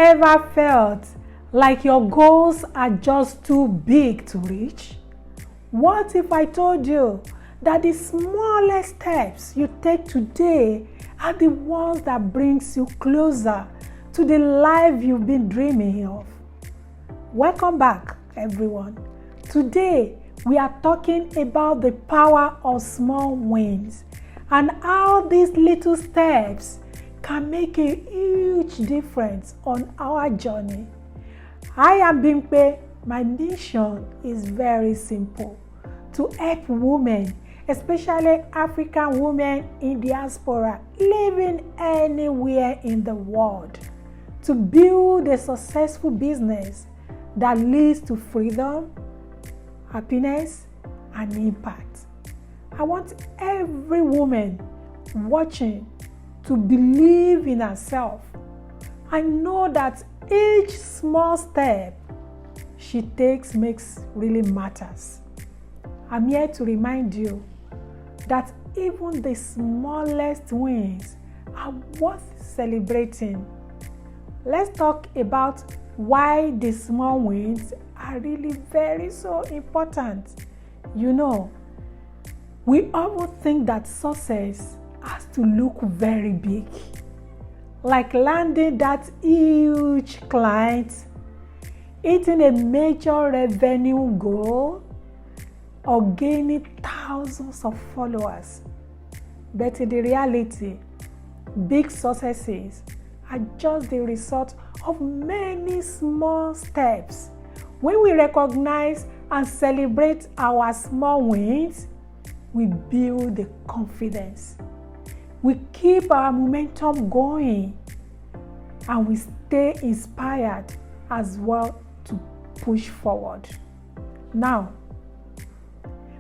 ever felt like your goals are just too big to reach? What if I told you that the smallest steps you take today are the ones that brings you closer to the life you've been dreaming of? Welcome back, everyone. Today, we are talking about the power of small wins and how these little steps can make a huge difference on our journey. I am 𝗵𝗹𝗹𝗲. My mission is very simple: to help women, especially African women in diaspora, living anywhere in the world, to build a successful business that leads to freedom, happiness, and impact. I want every woman watching to believe in herself and know that each small step she takes really matters. I'm here to remind you that even the smallest wins are worth celebrating. Let's talk about why the small wins are really so important. You know, we often think that success has to look very big, like landing that huge client, hitting a major revenue goal, or gaining thousands of followers. But in the reality, big successes are just the result of many small steps. When we recognize and celebrate our small wins, we build the confidence. We keep our momentum going, and we stay inspired as well to push forward. Now,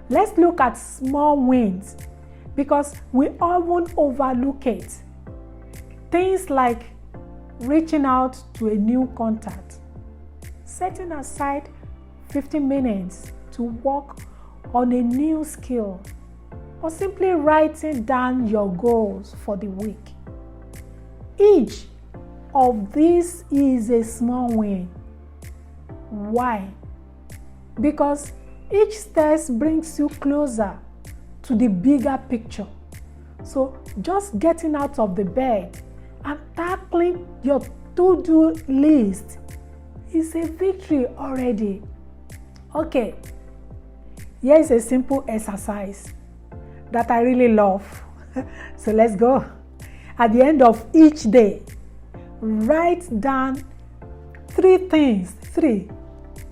let's look at small wins because we often overlook it. Things like reaching out to a new contact, setting aside 15 minutes to work on a new skill, or simply writing down your goals for the week. Each of these is a small win. Why? Because each step brings you closer to the bigger picture. So just getting out of the bed and tackling your to-do list is a victory already. Okay, here is a simple exercise that I really love. So let's go. At the end of each day, write down 3 things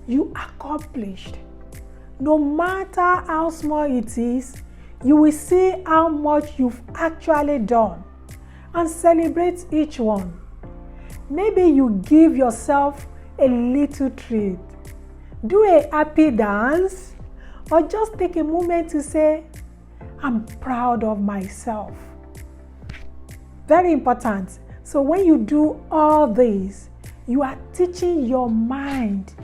you accomplished. No matter how small it is, you will see how much you've actually done and celebrate each one. Maybe you give yourself a little treat, do a happy dance, or just take a moment to say, I'm proud of myself. Very important. So when you do all this, you are teaching your mind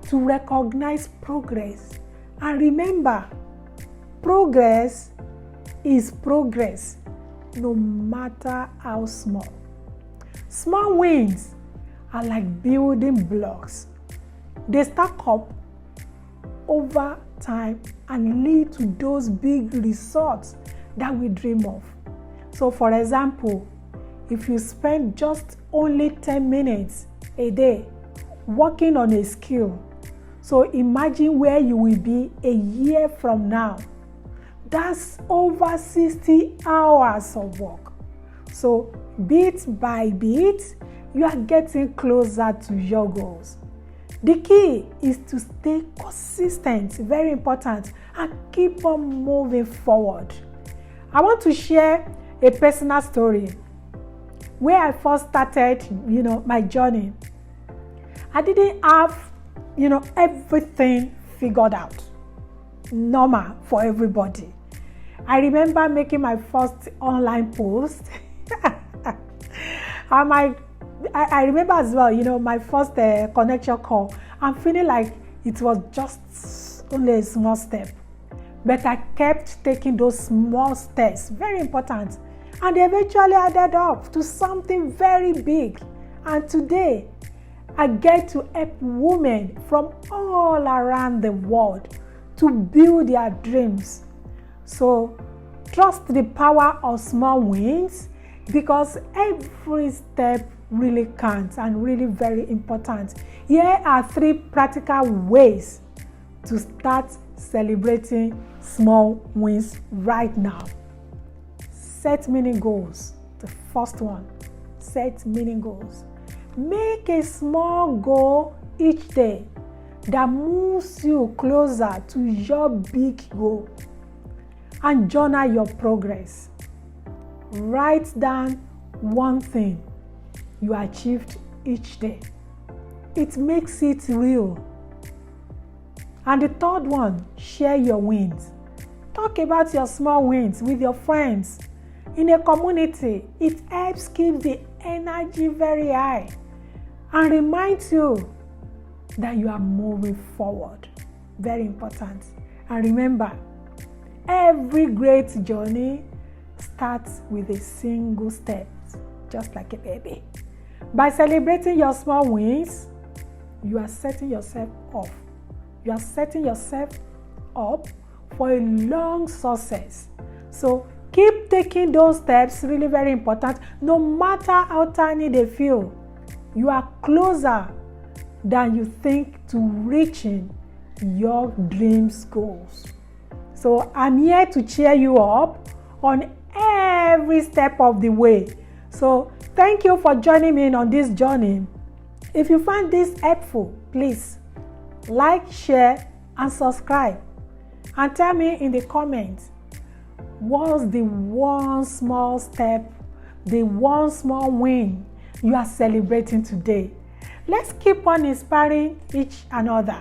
to recognize progress. And remember, progress is progress, no matter how small. Small wins are like building blocks. They stack up over time and lead to those big results that we dream of. So for example, if you spend just only 10 minutes a day working on a skill, so imagine where you will be a year from now. That's over 60 hours of work. So bit by bit, you are getting closer to your goals. The key is to stay consistent, very important, and keep on moving forward. I want to share a personal story where I first started, my journey. I didn't have, everything figured out. Normal for everybody. I remember making my first online post. I remember as well, my first connection call. I'm feeling like it was just only a small step. But I kept taking those small steps, very important. And they eventually added up to something very big. And today, I get to help women from all around the world to build their dreams. So trust the power of small wins, because every step really counts and really very important. Here are 3 practical ways to start celebrating small wins right now. Set mini goals. The first one, set mini goals. Make a small goal each day that moves you closer to your big goal, and journal your progress. Write down one thing you achieved each day. It makes it real. And the third one, share your wins. Talk about your small wins with your friends. In a community, it helps keep the energy very high and reminds you that you are moving forward. Very important. And remember, every great journey starts with a single step, just like a baby. By celebrating your small wins, you are setting yourself up. You are setting yourself up for a long success. So keep taking those steps, really very important. No matter how tiny they feel, you are closer than you think to reaching your dreams goals. So I'm here to cheer you up on every step of the way. So thank you for joining me on this journey. If you find this helpful, please like, share, and subscribe. And tell me in the comments, what's the one small step, the one small win you are celebrating today? Let's keep on inspiring each another.